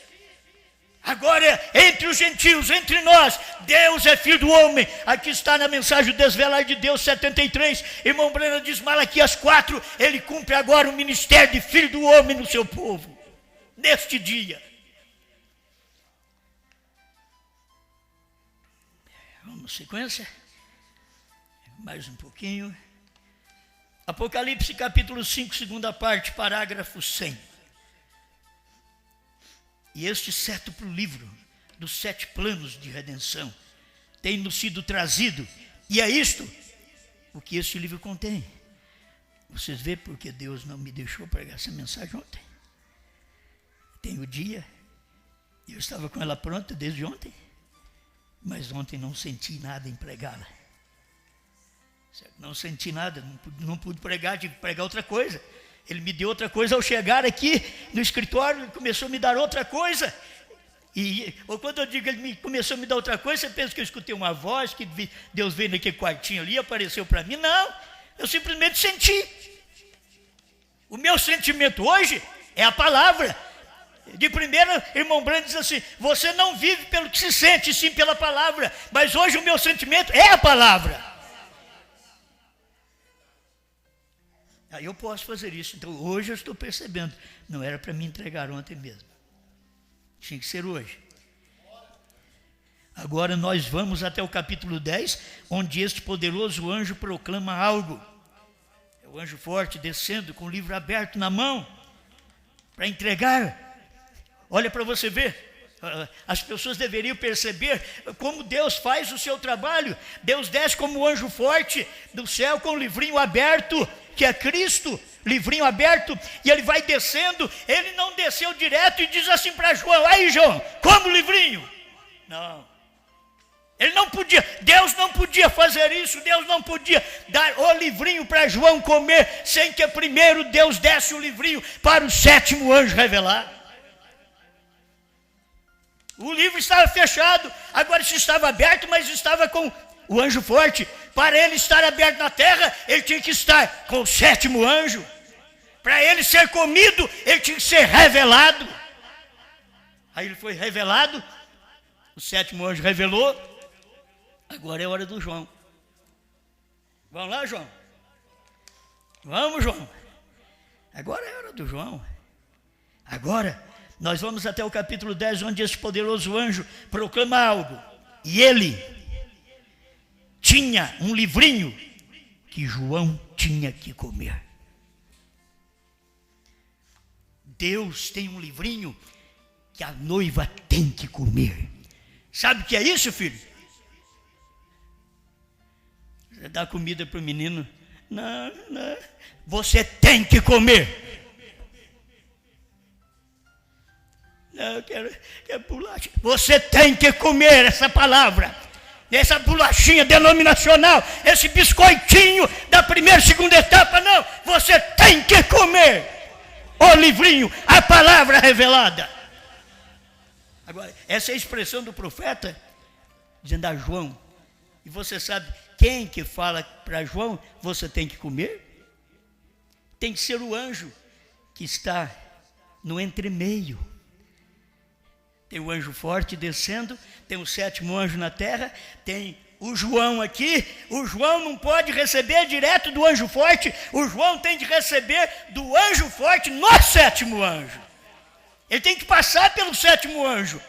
Agora, entre os gentios, entre nós, Deus é filho do homem. Aqui está na mensagem o Desvelar de Deus 73. Irmão Breno diz Malaquias 4. Ele cumpre agora o ministério de filho do homem no seu povo. Neste dia. Vamos sequência. Mais um pouquinho. Apocalipse capítulo 5, segunda parte, parágrafo 100. E este sétuplo livro dos 7 planos de redenção tem nos sido trazido. E é isto o que este livro contém. Vocês veem porque Deus não me deixou pregar essa mensagem ontem. Tem o dia, eu estava com ela pronta desde ontem, mas ontem não senti nada em pregá-la. Não senti nada, não pude pregar, tive que pregar outra coisa. Ele me deu outra coisa ao chegar aqui no escritório, ele começou a me dar outra coisa. Ou quando eu digo ele começou a me dar outra coisa, você pensa que eu escutei uma voz, que Deus veio naquele quartinho ali, apareceu para mim. Não, eu simplesmente senti. O meu sentimento hoje é a palavra. De primeira, irmão Brando diz assim, você não vive pelo que se sente, sim pela palavra. Mas hoje o meu sentimento é a palavra. Aí eu posso fazer isso. Então hoje eu estou percebendo. Não era para me entregar ontem mesmo. Tinha que ser hoje. Agora nós vamos até o capítulo 10, onde este poderoso anjo proclama algo. É o anjo forte descendo com o livro aberto na mão para entregar. Olha para você ver. As pessoas deveriam perceber como Deus faz o seu trabalho. Deus desce como um anjo forte do céu com o livrinho aberto, que é Cristo, livrinho aberto, e ele vai descendo. Ele não desceu direto e diz assim para João, aí João, como o livrinho? Não. Ele não podia, Deus não podia fazer isso, Deus não podia dar o livrinho para João comer, sem que primeiro Deus desse o livrinho para o 7º anjo revelar. O livro estava fechado, agora se estava aberto, mas estava com o anjo forte. Para ele estar aberto na terra, ele tinha que estar com o 7º anjo. Para ele ser comido, ele tinha que ser revelado. Aí ele foi revelado, o 7º anjo revelou. Agora é hora do João. Vamos lá, João? Vamos, João. Agora é hora do João. Agora nós vamos até o capítulo 10, onde esse poderoso anjo proclama algo. E ele tinha um livrinho que João tinha que comer. Deus tem um livrinho que a noiva tem que comer. Sabe o que é isso, filho? Você dá comida para o menino. Não, não. Você tem que comer. Não, eu quero bolacha. Você tem que comer essa palavra, essa bolachinha denominacional, esse biscoitinho da primeira e segunda etapa, não. Você tem que comer o livrinho, a palavra revelada. Agora, essa é a expressão do profeta, dizendo a João. E você sabe quem que fala para João, você tem que comer? tem que ser o anjo que está no entremeio. Tem o anjo forte descendo, tem o 7º anjo na terra, tem o João aqui. O João não pode receber direto do anjo forte, o João tem de receber do anjo forte no 7º anjo. Ele tem que passar pelo 7º anjo.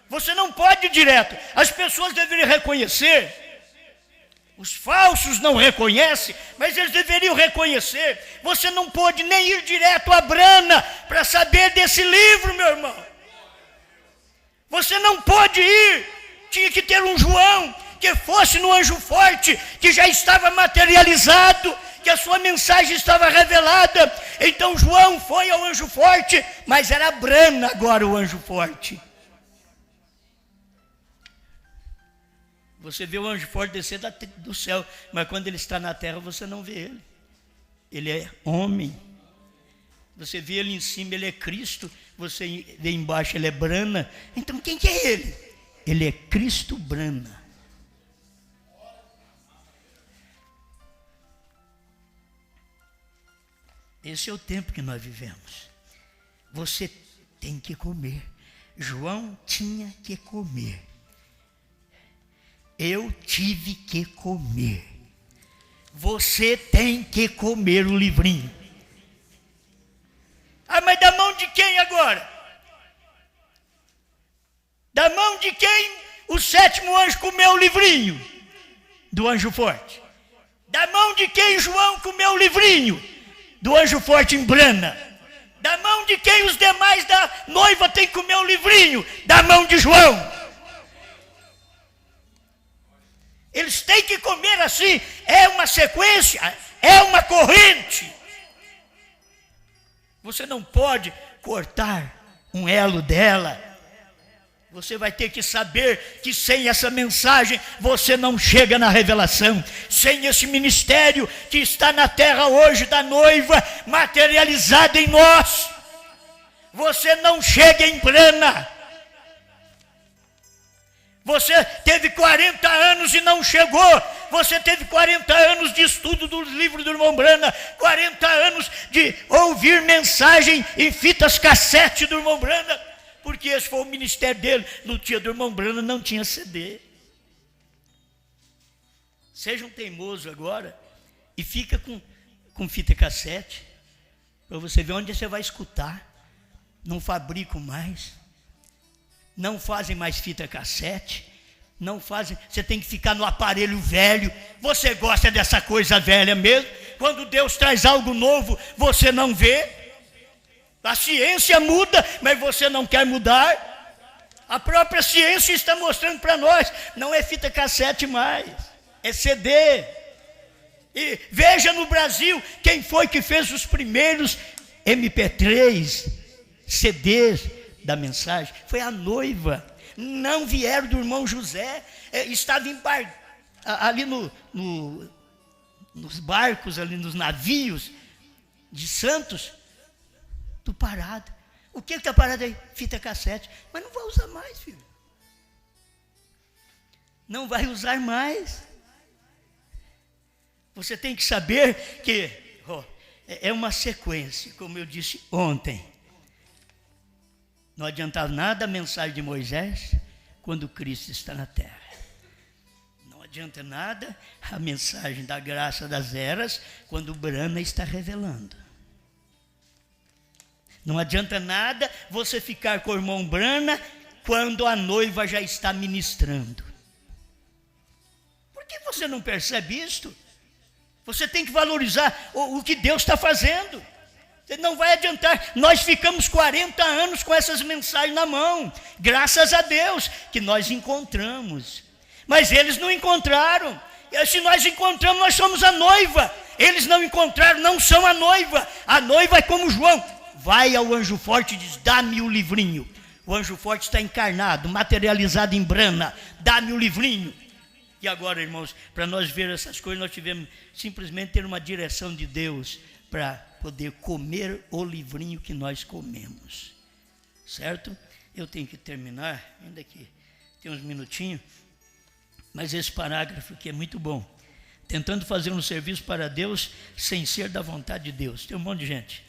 Você não pode ir direto. As pessoas deveriam reconhecer. Os falsos não reconhecem, mas eles deveriam reconhecer. Você não pode nem ir direto a Brana para saber desse livro, meu irmão. Você não pode ir. Tinha que ter um João que fosse no anjo forte, que já estava materializado, que a sua mensagem estava revelada. Então João foi ao anjo forte, mas era Brana agora o anjo forte. Você vê o anjo forte descer do céu, mas quando ele está na terra você não vê ele. Ele é homem. Você vê ele em cima, ele é Cristo. Você vê embaixo, ele é Brana. Então quem que é ele? Ele é Cristo Brana. Esse é o tempo que nós vivemos. Você tem que comer. João tinha que comer. Eu tive que comer. Você tem que comer o livrinho. Ah, mas da mão de quem agora? Da mão de quem o 7º anjo comeu o livrinho? Do anjo forte. Da mão de quem João comeu o livrinho? Do anjo forte em Brana. Da mão de quem os demais da noiva têm que comer o livrinho? Da mão de João. Eles têm que comer assim. É uma sequência, é uma corrente. Você não pode cortar um elo dela. Você vai ter que saber que sem essa mensagem você não chega na revelação. Sem esse ministério que está na terra hoje da noiva materializado em nós, você não chega em Brana. Você teve 40 anos e não chegou. Você teve 40 anos de estudo do livro do irmão Brana, 40 anos de ouvir mensagem em fitas cassete do irmão Brana, porque esse foi o ministério dele. No dia do irmão Brana não tinha CD. Seja um teimoso agora e fica com fita cassete, para você ver onde você vai escutar. Não fabricam mais. Não fazem mais fita cassete, não fazem, você tem que ficar no aparelho velho. Você gosta dessa coisa velha mesmo? Quando Deus traz algo novo, você não vê. A ciência muda, mas você não quer mudar. A própria ciência está mostrando para nós, não é fita cassete mais, é CD. E veja no Brasil, quem foi que fez os primeiros MP3, CDs da mensagem? Foi a noiva. Não vieram do irmão José. Estava ali nos barcos, ali nos navios de Santos, do parado. O que está parado aí? Fita cassete. Mas não vai usar mais, filho. Não vai usar mais. Você tem que saber que é uma sequência, como eu disse ontem. Não adiantava nada a mensagem de Moisés quando Cristo está na terra. Não adianta nada a mensagem da graça das eras quando Brana está revelando. Não adianta nada você ficar com o irmão Brana quando a noiva já está ministrando. Por que você não percebe isto? Você tem que valorizar o que Deus está fazendo. Não vai adiantar. Nós ficamos 40 anos com essas mensagens na mão. Graças a Deus que nós encontramos. Mas eles não encontraram. E se nós encontramos, nós somos a noiva. Eles não encontraram, não são a noiva. A noiva é como João. Vai ao anjo forte e diz: dá-me o livrinho. O anjo forte está encarnado, materializado em Brana. Dá-me o livrinho. E agora, irmãos, para nós ver essas coisas, nós tivemos simplesmente ter uma direção de Deus para poder comer o livrinho que nós comemos. Certo? Eu tenho que terminar, ainda que tem uns minutinhos, mas esse parágrafo aqui é muito bom. tentando fazer um serviço para Deus sem ser da vontade de Deus. Tem um monte de gente.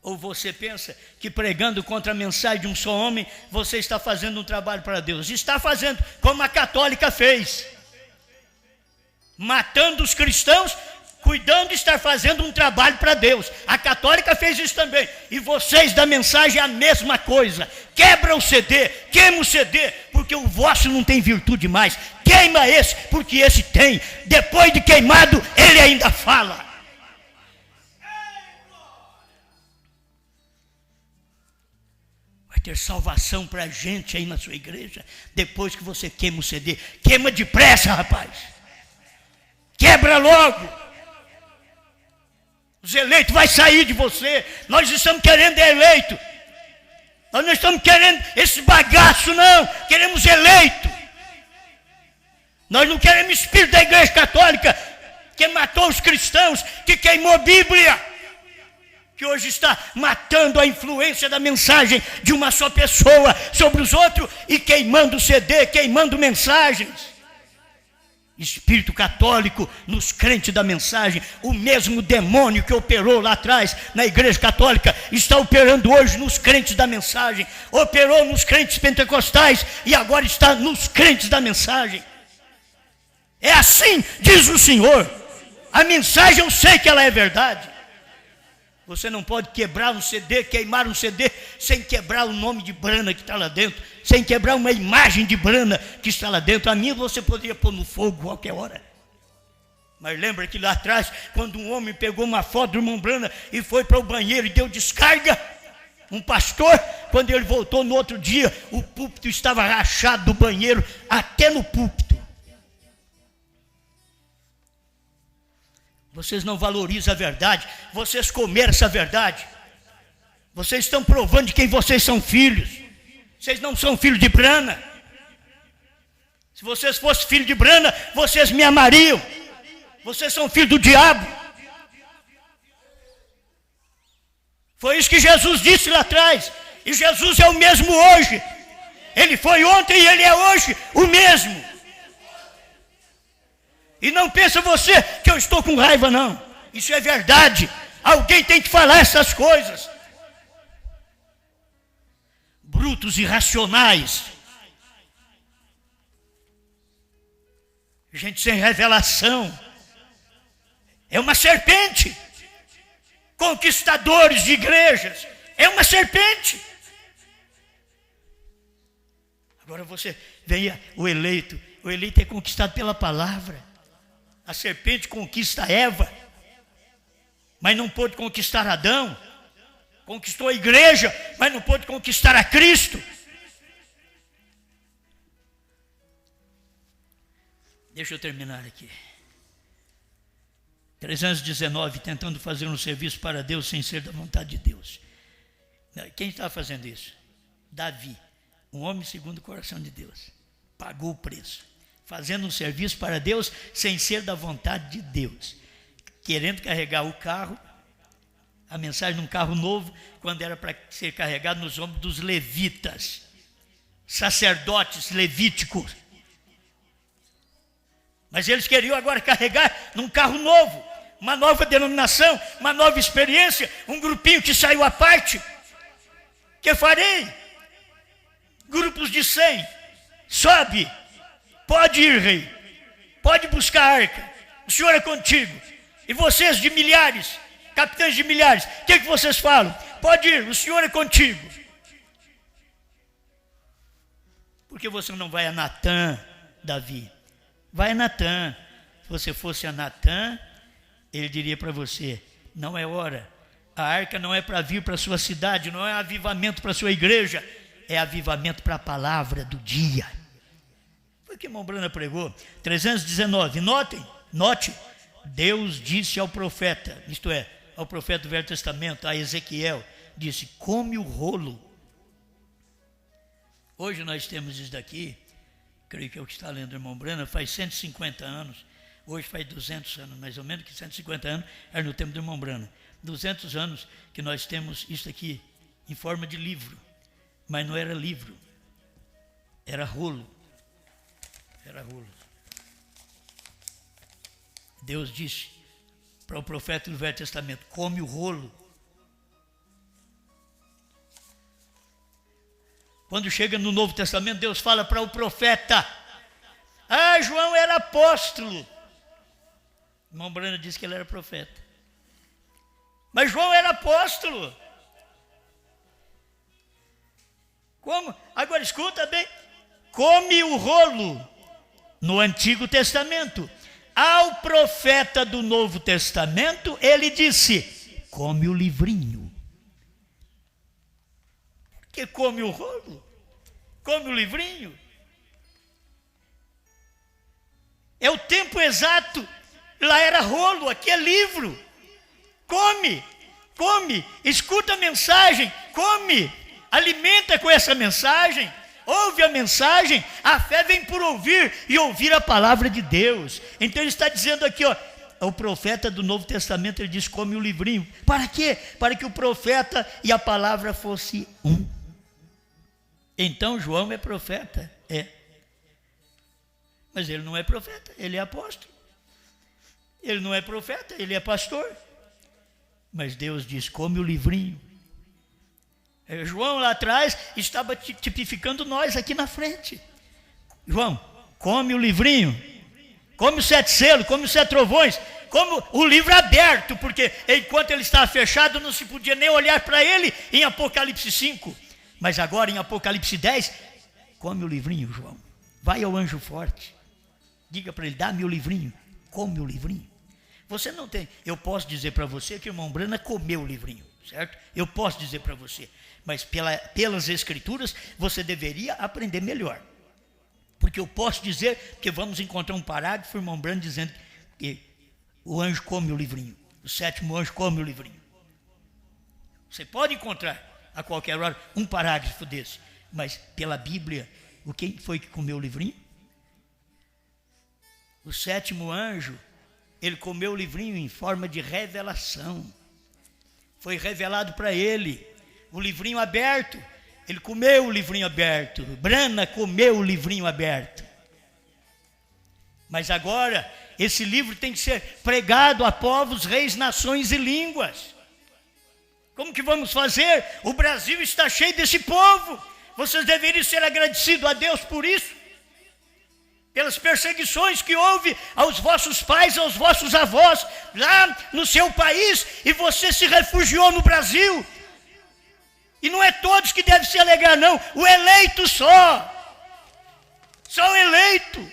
Ou você pensa que pregando contra a mensagem de um só homem, você está fazendo um trabalho para Deus. Está fazendo como a católica fez. Matando os cristãos, cuidando de estar fazendo um trabalho para Deus. A católica fez isso também. E vocês da mensagem a mesma coisa. Quebra o CD, queima o CD, porque o vosso não tem virtude mais. Queima esse, porque esse tem. Depois de queimado, ele ainda fala. Vai ter salvação para a gente aí na sua igreja, depois que você queima o CD. Queima depressa, rapaz. Quebra logo. Os eleitos vão sair de você. Nós estamos querendo eleito. Nós não estamos querendo esse bagaço, não. Queremos eleito. Nós não queremos espírito da igreja católica que matou os cristãos, que queimou a Bíblia, que hoje está matando a influência da mensagem de uma só pessoa sobre os outros e queimando CD, queimando mensagens. Espírito católico nos crentes da mensagem, o mesmo demônio que operou lá atrás na igreja católica, está operando hoje nos crentes da mensagem, operou nos crentes pentecostais e agora está nos crentes da mensagem. É assim, diz o Senhor. A mensagem eu sei que ela é verdade. Você não pode quebrar um CD, queimar um CD, sem quebrar o nome de Brana que está lá dentro, sem quebrar uma imagem de Brana que está lá dentro. A minha você poderia pôr no fogo qualquer hora. Mas lembra que lá atrás, quando um homem pegou uma foto do irmão Brana e foi para o banheiro e deu descarga, um pastor, quando ele voltou no outro dia, o púlpito estava rachado do banheiro até no púlpito. Vocês não valorizam a verdade, vocês comeram essa verdade. Vocês estão provando de quem vocês são filhos. Vocês não são filhos de Brana. Se vocês fossem filhos de Brana, vocês me amariam. Vocês são filhos do diabo. Foi isso que Jesus disse lá atrás. E Jesus é o mesmo hoje. Ele foi ontem e ele é hoje o mesmo. E não pensa você que eu estou com raiva, não. Isso é verdade. Alguém tem que falar essas coisas. Brutos irracionais. Gente sem revelação. É uma serpente. Conquistadores de igrejas. É uma serpente. Agora você veja o eleito. O eleito é conquistado pela palavra. A serpente conquista Eva, mas não pôde conquistar Adão. Conquistou a igreja, mas não pôde conquistar a Cristo. Deixa eu terminar aqui. 319, tentando fazer um serviço para Deus sem ser da vontade de Deus. Quem está fazendo isso? Davi, um homem segundo o coração de Deus. Pagou o preço. Fazendo um serviço para Deus sem ser da vontade de Deus. Querendo carregar o carro, a mensagem num carro novo, quando era para ser carregado nos ombros dos levitas, sacerdotes levíticos. Mas eles queriam agora carregar num carro novo, uma nova denominação, uma nova experiência, um grupinho que saiu à parte. Que farei? Grupos de 100, sobe. Pode ir, rei. Pode buscar a arca. O Senhor é contigo. E vocês de milhares, capitães de milhares, o que vocês falam? Pode ir, o Senhor é contigo. Por que você não vai a Natã, Davi? Vai a Natã. Se você fosse a Natã, ele diria para você, não é hora. A arca não é para vir para a sua cidade, não é avivamento para a sua igreja, é avivamento para a palavra do dia. Foi o que irmão Brana pregou. 319, note, Deus disse ao profeta, isto é, ao profeta do Velho Testamento, a Ezequiel, disse, come o rolo. Hoje nós temos isso daqui, creio que é o que está lendo o irmão Brana, faz 150 anos, hoje faz 200 anos, mais ou menos que 150 anos, era no tempo do irmão Brana. 200 anos que nós temos isso aqui, em forma de livro, mas não era livro, era rolo. Era rolo. Deus disse para o profeta do Velho Testamento: come o rolo. Quando chega no Novo Testamento, Deus fala para o profeta: João era apóstolo. O irmão Brana disse que ele era profeta. Mas João era apóstolo. Como? Agora escuta bem. Come o rolo no Antigo Testamento. Ao profeta do Novo Testamento, ele disse: come o livrinho. Por que come o rolo? Come o livrinho. É o tempo exato. Lá era rolo, aqui é livro. Come, escuta a mensagem, come, alimenta com essa mensagem, ouve a mensagem. A fé vem por ouvir e ouvir a palavra de Deus. Então ele está dizendo aqui, o profeta do Novo Testamento, ele diz: come o livrinho. Para quê? Para que o profeta e a palavra fosse um. Então João é profeta, mas ele não é profeta, ele é apóstolo. Ele não é profeta, ele é pastor. Mas Deus diz: come o livrinho. João lá atrás estava tipificando nós aqui na frente. João, come o livrinho, come os 7 selos, come os 7 trovões, come o livro aberto, porque enquanto ele estava fechado não se podia nem olhar para ele em Apocalipse 5. Mas agora em Apocalipse 10, come o livrinho, João. Vai ao anjo forte, diga para ele: dá-me o livrinho, come o livrinho. Você não tem, eu posso dizer para você que o irmão Brana comeu o livrinho, certo? Eu posso dizer para você, mas pelas escrituras você deveria aprender melhor. Porque eu posso dizer, que vamos encontrar um parágrafo, o irmão Brana dizendo que o anjo come o livrinho, o 7º anjo come o livrinho. Você pode encontrar a qualquer hora um parágrafo desse, mas pela Bíblia, quem foi que comeu o livrinho? O 7º anjo, ele comeu o livrinho em forma de revelação. Foi revelado para ele o livrinho aberto. Ele comeu o livrinho aberto. Brana comeu o livrinho aberto. Mas agora, esse livro tem que ser pregado a povos, reis, nações e línguas. Como que vamos fazer? O Brasil está cheio desse povo. Vocês deveriam ser agradecidos a Deus por isso. Pelas perseguições que houve aos vossos pais, aos vossos avós, lá no seu país, e você se refugiou no Brasil. E não é todos que devem se alegrar, não. O eleito só o eleito.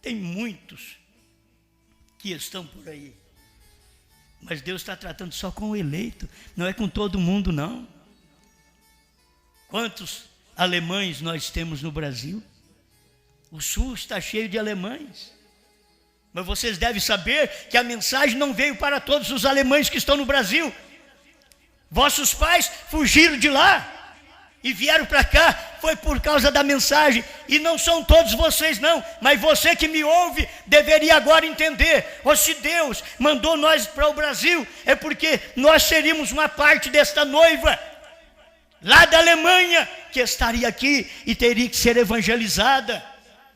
Tem muitos que estão por aí, mas Deus está tratando só com o eleito, não é com todo mundo, não. Quantos alemães nós temos no Brasil? O sul está cheio de alemães. Mas vocês devem saber que a mensagem não veio para todos os alemães que estão no Brasil. Vossos pais fugiram de lá e vieram para cá, foi por causa da mensagem. E não são todos vocês não, mas você que me ouve deveria agora entender: se Deus mandou nós para o Brasil, é porque nós seríamos uma parte desta noiva lá da Alemanha, que estaria aqui e teria que ser evangelizada.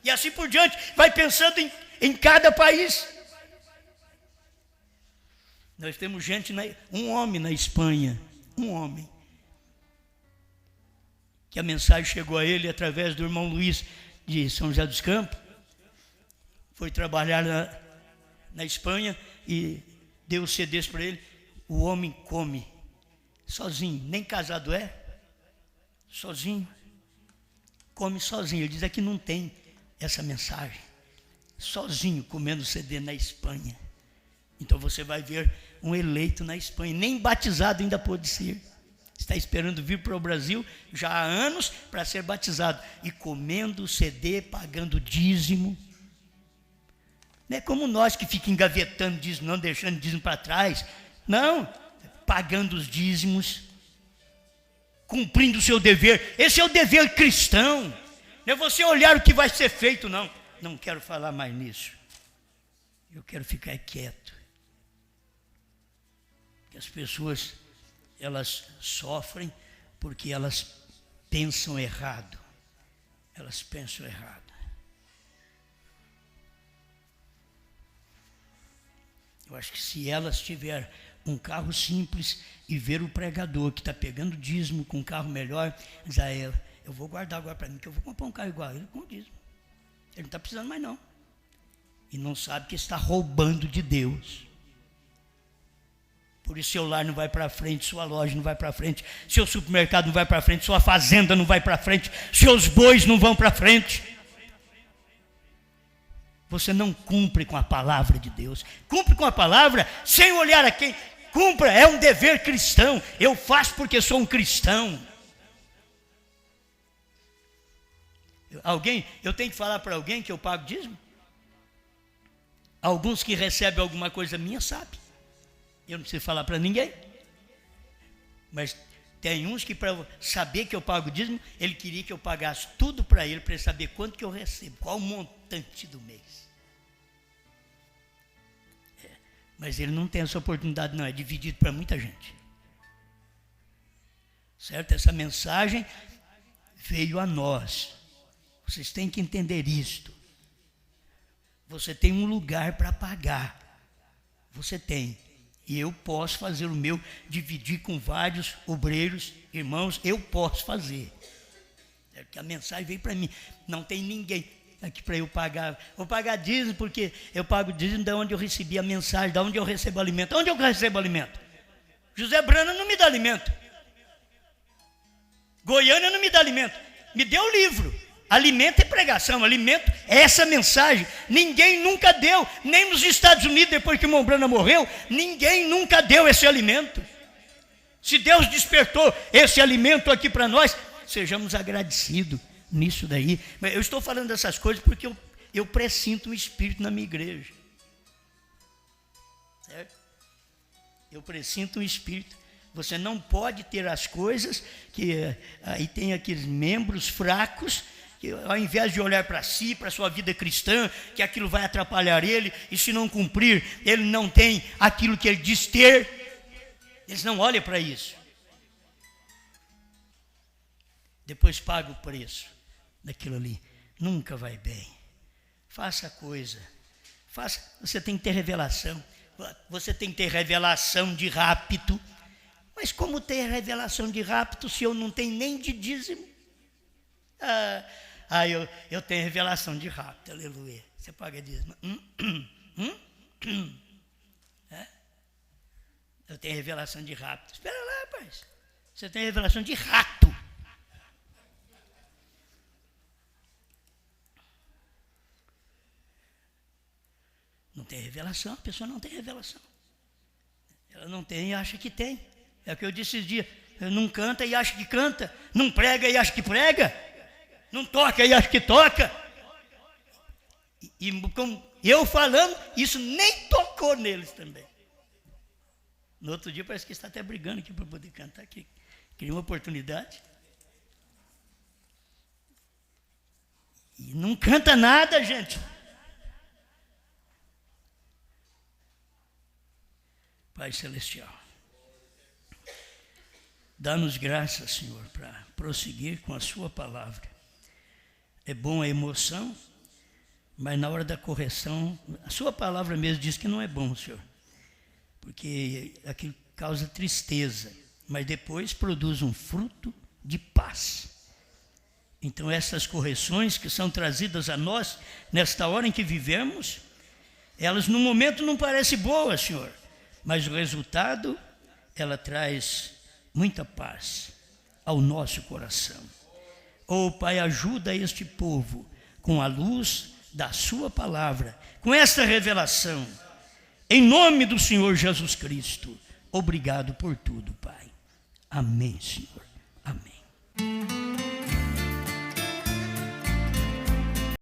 E assim por diante, vai pensando em cada país. Nós temos gente, um homem na Espanha, um homem, que a mensagem chegou a ele através do irmão Luiz de São José dos Campos. Foi trabalhar na Espanha e deu o CDs para ele. O homem come sozinho, nem casado é, sozinho, come sozinho. Ele diz: aqui não tem essa mensagem, sozinho comendo CD na Espanha. Então você vai ver um eleito na Espanha, nem batizado ainda pôde ser, está esperando vir para o Brasil já há anos para ser batizado, e comendo CD, pagando dízimo. Não é como nós que fica engavetando dízimo, não deixando dízimo para trás, não, pagando os dízimos, cumprindo o seu dever. Esse é o dever cristão. Não é você olhar o que vai ser feito, não. Não quero falar mais nisso. Eu quero ficar quieto. Que as pessoas, elas sofrem porque elas pensam errado. Elas pensam errado. Eu acho que se ela tiver um carro simples e ver o pregador que está pegando dízimo com um carro melhor, diz a ela, eu vou guardar agora para mim, que eu vou comprar um carro igual a ele com dízimo. Ele não está precisando mais não. E não sabe que está roubando de Deus. Por isso seu lar não vai para frente, sua loja não vai para frente, seu supermercado não vai para frente, sua fazenda não vai para frente, seus bois não vão para frente. Você não cumpre com a palavra de Deus. Cumpre com a palavra sem olhar a quem. Cumpra, é um dever cristão. Eu faço porque sou um cristão. Eu tenho que falar para alguém que eu pago dízimo? Alguns que recebem alguma coisa minha sabem. Eu não preciso falar para ninguém. Mas tem uns que, para saber que eu pago dízimo, ele queria que eu pagasse tudo para ele saber quanto que eu recebo, qual o montante do mês. Mas ele não tem essa oportunidade, não, é dividido para muita gente. Certo? Essa mensagem veio a nós. Vocês têm que entender isto. Você tem um lugar para pagar. Você tem. E eu posso fazer o meu, dividir com vários obreiros, irmãos, eu posso fazer. É que a mensagem veio para mim. Não tem ninguém aqui para eu pagar. Vou pagar dízimo porque eu pago dízimo de onde eu recebi a mensagem, de onde eu recebo alimento. Onde eu recebo alimento? José Brana não me dá alimento. Goiânia não me dá alimento. Me deu o livro. Alimento é pregação, alimento é essa mensagem. Ninguém nunca deu, nem nos Estados Unidos, depois que Mombrana morreu, ninguém nunca deu esse alimento. Se Deus despertou esse alimento aqui para nós, sejamos agradecidos nisso daí. Eu estou falando dessas coisas porque eu pressinto o Espírito na minha igreja. Certo? Eu pressinto o Espírito. Você não pode ter as coisas que aí tem aqueles membros fracos, que ao invés de olhar para si, para a sua vida cristã, que aquilo vai atrapalhar ele, e se não cumprir, ele não tem aquilo que ele diz ter, eles não olham para isso. Depois paga o preço daquilo ali. Nunca vai bem. Faça a coisa. Você tem que ter revelação. Você tem que ter revelação de rapto. Mas como ter revelação de rapto se eu não tenho nem de dízimo? Eu tenho revelação de rapto, aleluia. Você paga dízimo. Eu tenho revelação de rapto. Espera lá, rapaz. Você tem revelação de rato. Não tem revelação, a pessoa não tem revelação. Ela não tem e acha que tem. É o que eu disse esses dias. Não canta e acha que canta. Não prega e acha que prega. Não toca e acha que toca. E como eu falando, isso nem tocou neles também. No outro dia parece que está até brigando aqui para poder cantar aqui. Queria uma oportunidade. E não canta nada, gente. Pai Celestial, dá-nos graça, Senhor, para prosseguir com a sua palavra. É bom a emoção, mas na hora da correção, a sua palavra mesmo diz que não é bom, Senhor, porque aquilo causa tristeza, mas depois produz um fruto de paz. Então essas correções que são trazidas a nós, nesta hora em que vivemos, elas no momento não parecem boas, Senhor, mas o resultado, ela traz muita paz ao nosso coração. Oh, Pai, ajuda este povo com a luz da sua palavra, com esta revelação. Em nome do Senhor Jesus Cristo, obrigado por tudo, Pai. Amém, Senhor.